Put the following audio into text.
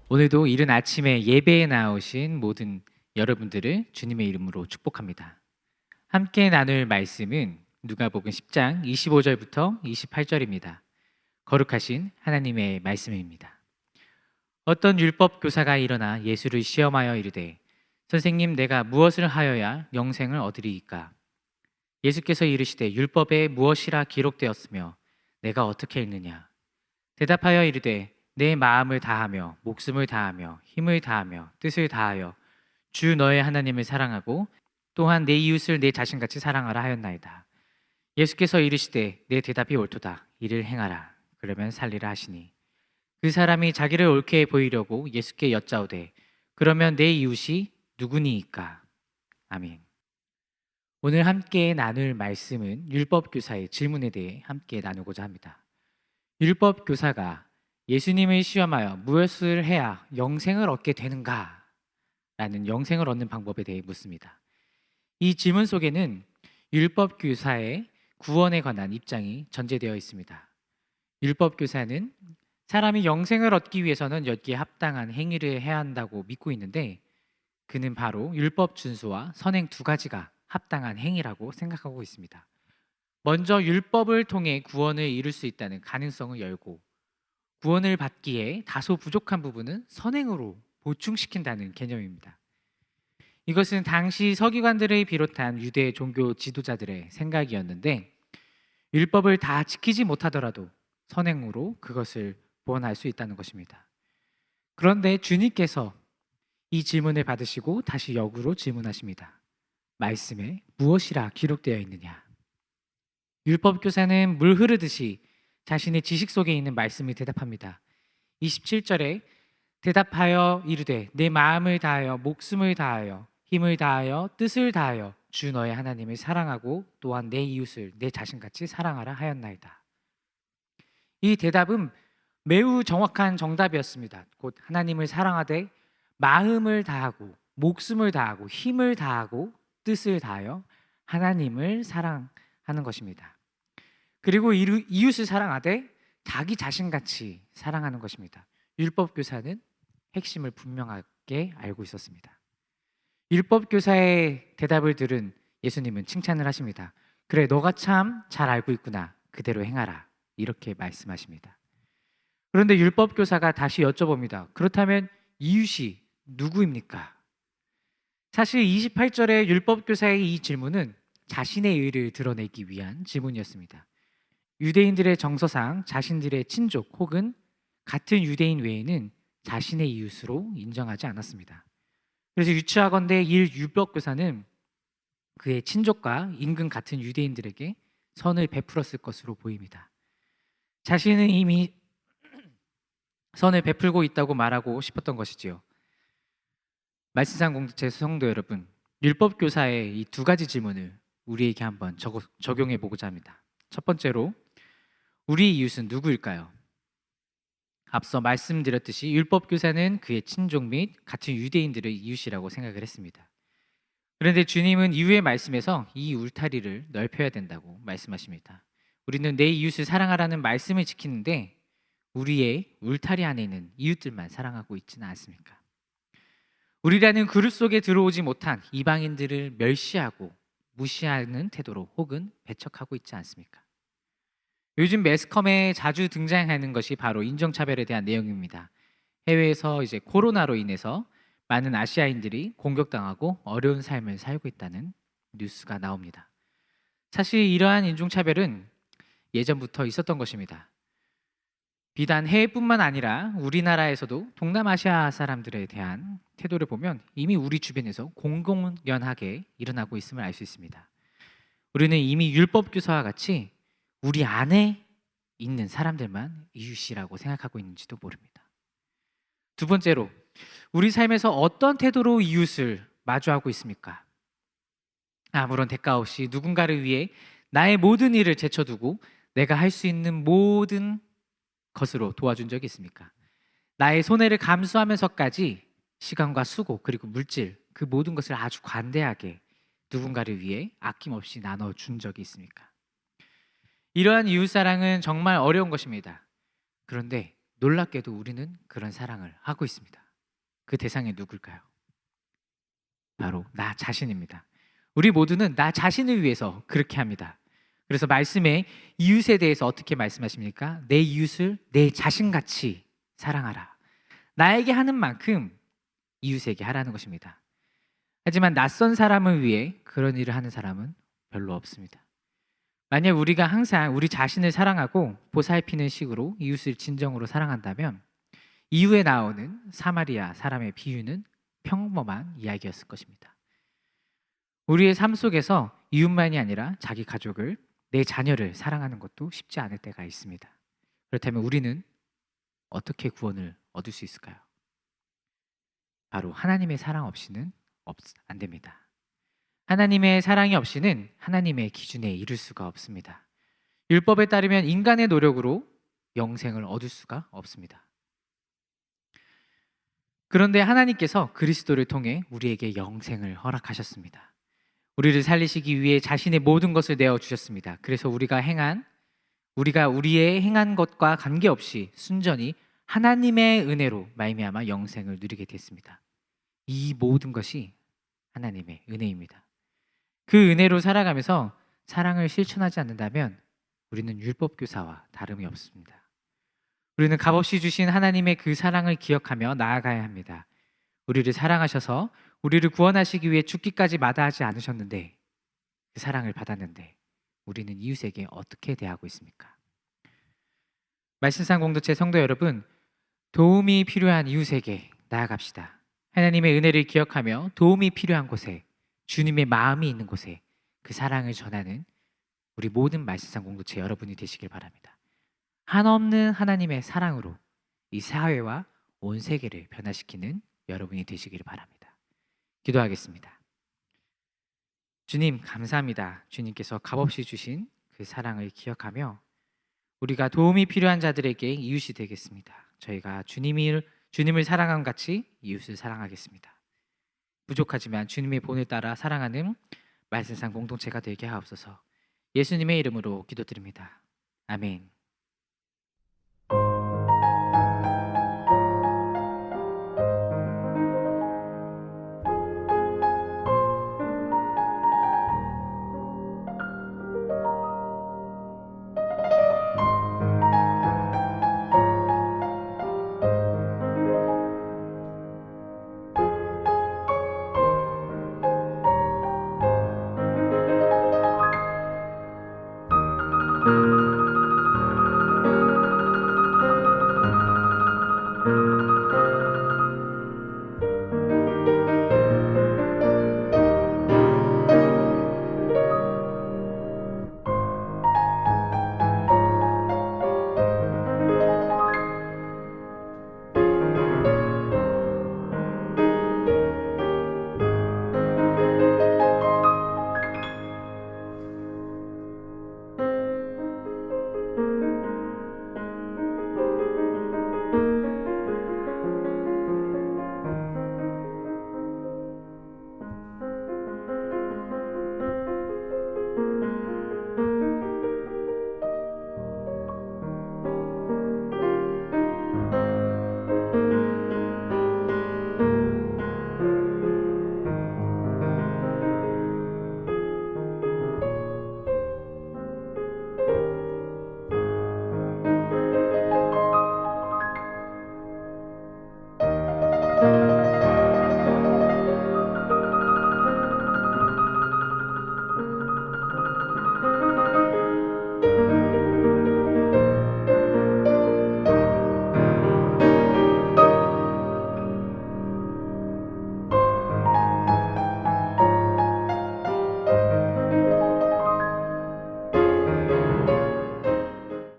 오늘도 이른 아침에 예배에 나오신 모든 여러분들을 주님의 이름으로 축복합니다. 함께 나눌 말씀은 누가복음 10장 25절부터 28절입니다. 거룩하신 하나님의 말씀입니다. 어떤 율법 교사가 일어나 예수를 시험하여 이르되 선생님, 내가 무엇을 하여야 영생을 얻으리이까? 예수께서 이르시되 율법에 무엇이라 기록되었으며 내가 어떻게 읽느냐? 대답하여 이르되 내 마음을 다하며 목숨을 다하며 힘을 다하며 뜻을 다하여 주 너의 하나님을 사랑하고 또한 내 이웃을 내 자신같이 사랑하라 하였나이다. 예수께서 이르시되 내 대답이 옳도다. 이를 행하라. 그러면 살리라 하시니 그 사람이 자기를 옳게 보이려고 예수께 여짜오되 그러면 내 이웃이 누구니이까? 아멘. 오늘 함께 나눌 말씀은 율법 교사의 질문에 대해 함께 나누고자 합니다. 율법 교사가 예수님을 시험하여 무엇을 해야 영생을 얻게 되는가? 라는 영생을 얻는 방법에 대해 묻습니다. 이 질문 속에는 율법 교사의 구원에 관한 입장이 전제되어 있습니다. 율법 교사는 사람이 영생을 얻기 위해서는 여기에 합당한 행위를 해야 한다고 믿고 있는데, 그는 바로 율법 준수와 선행 두 가지가 합당한 행위라고 생각하고 있습니다. 먼저 율법을 통해 구원을 이룰 수 있다는 가능성을 열고, 구원을 받기에 다소 부족한 부분은 선행으로 보충시킨다는 개념입니다. 이것은 당시 서기관들을 비롯한 유대 종교 지도자들의 생각이었는데, 율법을 다 지키지 못하더라도 선행으로 그것을 보완할 수 있다는 것입니다. 그런데 주님께서 이 질문을 받으시고 다시 역으로 질문하십니다. 말씀에 무엇이라 기록되어 있느냐? 율법 교사는 물 흐르듯이 자신의 지식 속에 있는 말씀을 대답합니다. 27절에 대답하여 이르되 내 마음을 다하여 목숨을 다하여 힘을 다하여 뜻을 다하여 주 너의 하나님을 사랑하고 또한 내 이웃을 내 자신같이 사랑하라 하였나이다. 이 대답은 매우 정확한 정답이었습니다. 곧 하나님을 사랑하되 마음을 다하고 목숨을 다하고 힘을 다하고 뜻을 다하여 하나님을 사랑하는 것입니다. 그리고 이웃을 사랑하되 자기 자신같이 사랑하는 것입니다. 율법 교사는 핵심을 분명하게 알고 있었습니다. 율법 교사의 대답을 들은 예수님은 칭찬을 하십니다. 그래, 너가 참 잘 알고 있구나. 그대로 행하라. 이렇게 말씀하십니다. 그런데 율법 교사가 다시 여쭤봅니다. 그렇다면 이웃이 누구입니까? 사실 28절의 율법 교사의 이 질문은 자신의 의를 드러내기 위한 질문이었습니다. 유대인들의 정서상 자신들의 친족 혹은 같은 유대인 외에는 자신의 이웃으로 인정하지 않았습니다. 그래서 유추하건대 이 율법 교사는 그의 친족과 인근 같은 유대인들에게 선을 베풀었을 것으로 보입니다. 자신은 이미 선을 베풀고 있다고 말하고 싶었던 것이지요. 말씀상 공동체 성도 여러분, 율법 교사의 이 두 가지 질문을 우리에게 한번 적용해 보고자 합니다. 첫 번째로, 우리 이웃은 누구일까요? 앞서 말씀드렸듯이 율법 교사는 그의 친족 및 같은 유대인들의 이웃이라고 생각을 했습니다. 그런데 주님은 이후의 말씀에서 이 울타리를 넓혀야 된다고 말씀하십니다. 우리는 내 이웃을 사랑하라는 말씀을 지키는데 우리의 울타리 안에 있는 이웃들만 사랑하고 있지는 않습니까? 우리라는 그릇 속에 들어오지 못한 이방인들을 멸시하고 무시하는 태도로 혹은 배척하고 있지 않습니까? 요즘 매스컴에 자주 등장하는 것이 바로 인종차별에 대한 내용입니다. 해외에서 이제 코로나로 인해서 많은 아시아인들이 공격당하고 어려운 삶을 살고 있다는 뉴스가 나옵니다. 사실 이러한 인종차별은 예전부터 있었던 것입니다. 비단 해외뿐만 아니라 우리나라에서도 동남아시아 사람들에 대한 태도를 보면 이미 우리 주변에서 공공연하게 일어나고 있음을 알 수 있습니다. 우리는 이미 율법 교사와 같이 우리 안에 있는 사람들만 이웃이라고 생각하고 있는지도 모릅니다. 두 번째로, 우리 삶에서 어떤 태도로 이웃을 마주하고 있습니까? 아무런 대가 없이 누군가를 위해 나의 모든 일을 제쳐두고 내가 할 수 있는 모든 것으로 도와준 적이 있습니까? 나의 손해를 감수하면서까지 시간과 수고 그리고 물질, 그 모든 것을 아주 관대하게 누군가를 위해 아낌없이 나눠준 적이 있습니까? 이러한 이웃사랑은 정말 어려운 것입니다. 그런데 놀랍게도 우리는 그런 사랑을 하고 있습니다. 그 대상이 누굴까요? 바로 나 자신입니다. 우리 모두는 나 자신을 위해서 그렇게 합니다. 그래서 말씀에 이웃에 대해서 어떻게 말씀하십니까? 내 이웃을 내 자신같이 사랑하라. 나에게 하는 만큼 이웃에게 하라는 것입니다. 하지만 낯선 사람을 위해 그런 일을 하는 사람은 별로 없습니다. 만약 우리가 항상 우리 자신을 사랑하고 보살피는 식으로 이웃을 진정으로 사랑한다면 이후에 나오는 사마리아 사람의 비유는 평범한 이야기였을 것입니다. 우리의 삶 속에서 이웃만이 아니라 자기 가족을, 내 자녀를 사랑하는 것도 쉽지 않을 때가 있습니다. 그렇다면 우리는 어떻게 구원을 얻을 수 있을까요? 바로 하나님의 사랑 없이는 안 됩니다. 하나님의 사랑이 없이는 하나님의 기준에 이를 수가 없습니다. 율법에 따르면 인간의 노력으로 영생을 얻을 수가 없습니다. 그런데 하나님께서 그리스도를 통해 우리에게 영생을 허락하셨습니다. 우리를 살리시기 위해 자신의 모든 것을 내어 주셨습니다. 그래서 우리가 우리의 행한 것과 관계없이 순전히 하나님의 은혜로 말미암아 영생을 누리게 됐습니다. 이 모든 것이 하나님의 은혜입니다. 그 은혜로 살아가면서 사랑을 실천하지 않는다면 우리는 율법교사와 다름이 없습니다. 우리는 값없이 주신 하나님의 그 사랑을 기억하며 나아가야 합니다. 우리를 사랑하셔서 우리를 구원하시기 위해 죽기까지 마다하지 않으셨는데, 그 사랑을 받았는데 우리는 이웃에게 어떻게 대하고 있습니까? 말씀상 공동체 성도 여러분, 도움이 필요한 이웃에게 나아갑시다. 하나님의 은혜를 기억하며 도움이 필요한 곳에, 주님의 마음이 있는 곳에 그 사랑을 전하는 우리 모든 말씀상 공동체 여러분이 되시길 바랍니다. 한없는 하나님의 사랑으로 이 사회와 온 세계를 변화시키는 여러분이 되시길 바랍니다. 기도하겠습니다. 주님, 감사합니다. 주님께서 값없이 주신 그 사랑을 기억하며 우리가 도움이 필요한 자들에게 이웃이 되겠습니다. 저희가 주님을 사랑함 같이 이웃을 사랑하겠습니다. 부족하지만 주님의 본을 따라 사랑하는 말씀상 공동체가 되게 하옵소서. 예수님의 이름으로 기도드립니다. 아멘.